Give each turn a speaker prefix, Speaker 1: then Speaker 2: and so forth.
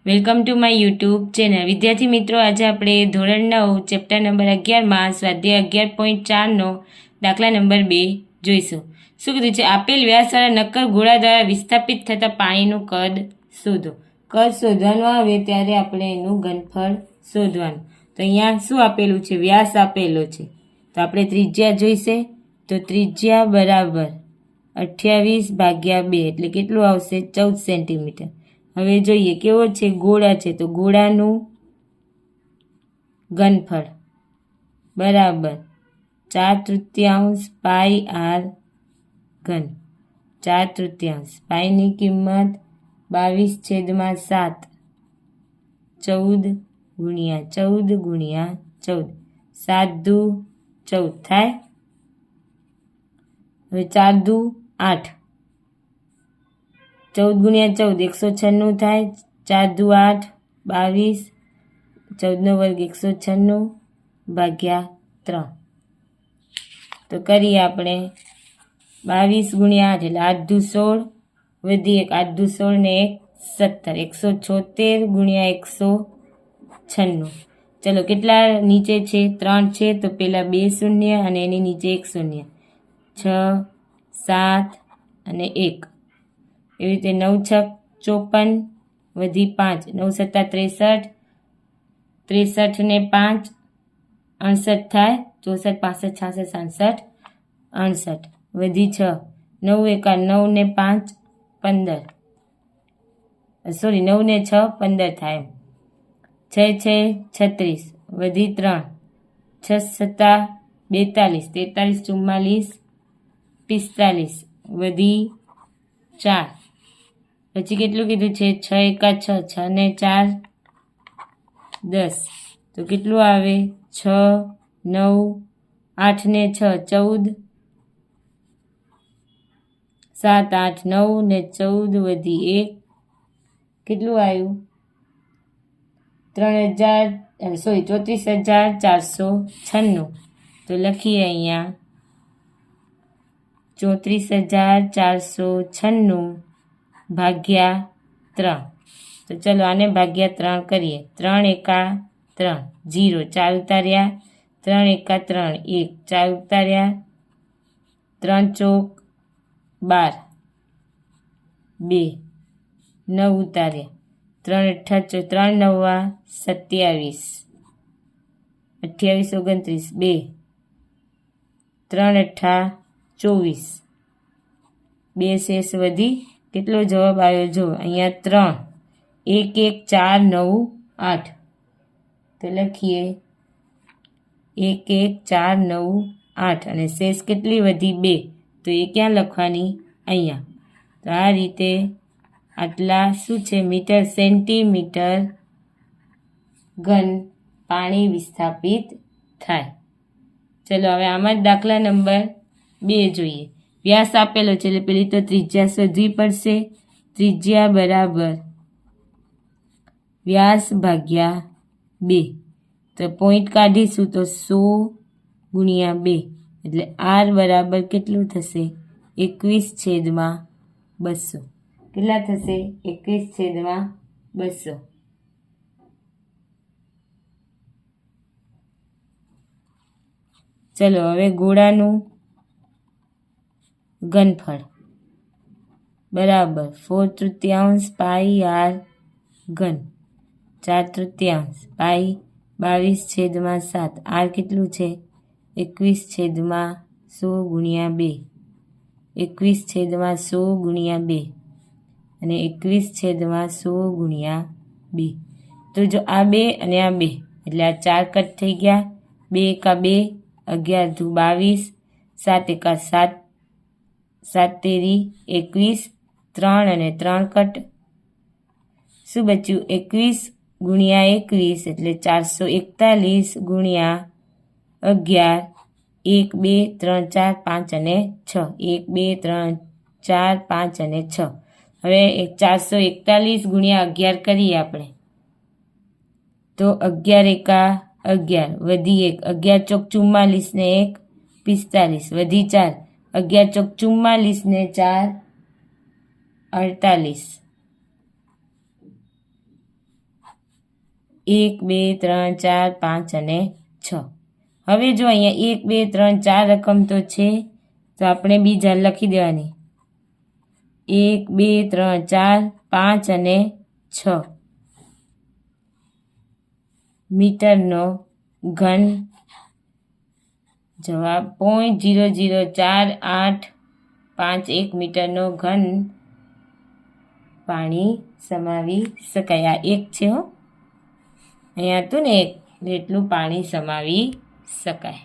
Speaker 1: Welcome to my YouTube channel. વિદ્યાર્થી મિત્રો, આજે આપણે ધોરણ 9 ચેપ્ટર નંબર 11માં સ્વાધ્યાય 11.4નો દાખલા નંબર 2 જોઈશું. શું કીધું છે? આપેલ વ્યાસવાળા નક્કર ગોળા દ્વારા વિસ્થાપિત થતા પાણીનું કદ શોધો. કદ શોધવાનું આવે ત્યારે આપણે એનું ઘનફળ શોધવાનું. તો અહીંયા શું આપેલું છે? વ્યાસ આપેલો છે. તો આપણે ત્રિજ્યા જોઈશે. તો ત્રિજ્યા બરાબર 28/2 એટલે કેટલું આવશે? 14 સેન્ટીમીટર. હવે જોઈએ કેવો છે? ગોળા છે, તો ગોળાનું ઘનફળ બરાબર 4/3 પાઈ આર ઘન. 4/3 પાઈની કિંમત 22/7, 14 ગુણ્યા 14 ગુણ્યા 14, 7 દુ 14 થાય. હવે 4 દુ 8, 14 ગુણ્યા 14 196 થાય. 4 દુ 8 22, 14નો વર્ગ 196 ભાગ્યા 3. તો કરીએ આપણે 22 ગુણ્યા 8 એટલે 8 દુ 16, વધી 1 8 દુ 16 ને 1 17, 176 ગુણ્યા 196. ચલો કેટલા નીચે છે? 3 છે, તો પેલા 2 શૂન્ય અને એની નીચે 1 શૂન્ય. 6 7 અને 1. એવી રીતે 9 6 54, વધી 5, 9 7 63, 63 ને 5 68 થાય. 64 65 66 68, વધી 6, 9 1 9 ને 5 15, સોરી 9 ને 6 15 થાય. 6 6 36, વધી 3, 6 7 42, 43 44 45, વધી 4. પછી કેટલું કીધું છે? 6 1 6, 6 ને 4 10, તો કેટલું આવે? 6 9 8 ને 6 14, 7 8 9 ને 14 વધી 1, કેટલું આવ્યું? 34,496. તો લખીએ અહીંયા 34,496 ભાગ્યા 3. તો ચલો આને ભાગ્યા 3 કરીએ. 3 એકા 3 0, 4 ઉતાર્યા. 3 એકા 3 1, 4 ઉતાર્યા. 3 ચોક 12 2, 9 ઉતાર્યા. 3 અઠ્ઠા 3 નવા 27, 28 29 2, 3 અઠ્ઠા 24, 2 શેષ વધી. કેટલો જવાબ આવ્યો? જો અહીંયા 3 1 1 4 9 8. તો લખીએ 1 1 4 9 8 અને શેષ કેટલી વધી? 2. તો એ ક્યાં લખવાની? અહીંયા. તો આ રીતે આટલા શું છે? મીટર સેન્ટીમીટર ઘન પાણી વિસ્થાપિત થાય. ચલો હવે આમાં જ દાખલા નંબર 2 જોઈએ. વ્યાસ આપેલો છે એટલે પેલી તો ત્રિજ્યા શોધવી પડશે. ત્રિજ્યા બરાબર વ્યાસ ભાગ્યા 2. તો પોઈન્ટ કાઢીશું તો 100 ગુણ્યા 2 એટલે આર બરાબર કેટલું થશે? 21/200. કેટલા થશે? 21/200. ચલો હવે ગોળાનું ઘનફળ બરાબર 4/3 પાઈ આર ઘન. 4/3 પાઈ 22/7. આર કેટલું છે? 21/100 ગુણ્યા 2. 21/100 ગુણ્યા 2 અને 21/100 ગુણ્યા 2. તો જો આ 2 અને આ 2 એટલે આ 4 કટ થઈ ગયા. 2 એકા 2 11 દુ 22, 7 એકા 7 7 તેરી 21, 3 અને 3 કટ. શું બચ્યું? 21 ગુણ્યા 21 એટલે 441 ગુણ્યા 11, 1 2 3 4 5 અને 6. 1 2 3 4 5 અને 6. હવે 441 ગુણ્યા 11 કરીએ આપણે. તો 11 એકા 11, વધી 1, 11 ચોક 44 ને 1 45, વધી 4, 11 ચોક 44 ને 4 48, 1 2 3 4 5 અને 6. હવે જો અહીંયા 1 2 3 4 રકમ તો છે, તો આપણે બીજા લખી દેવાની 1 2 3 4 5 અને 6. મીટરનો ઘન જવાબ 0.00485 મીટરનો ઘન પાણી સમાવી શકાય. આ એક છે હો, અહીંયા હતું ને એક, એટલું પાણી સમાવી શકાય.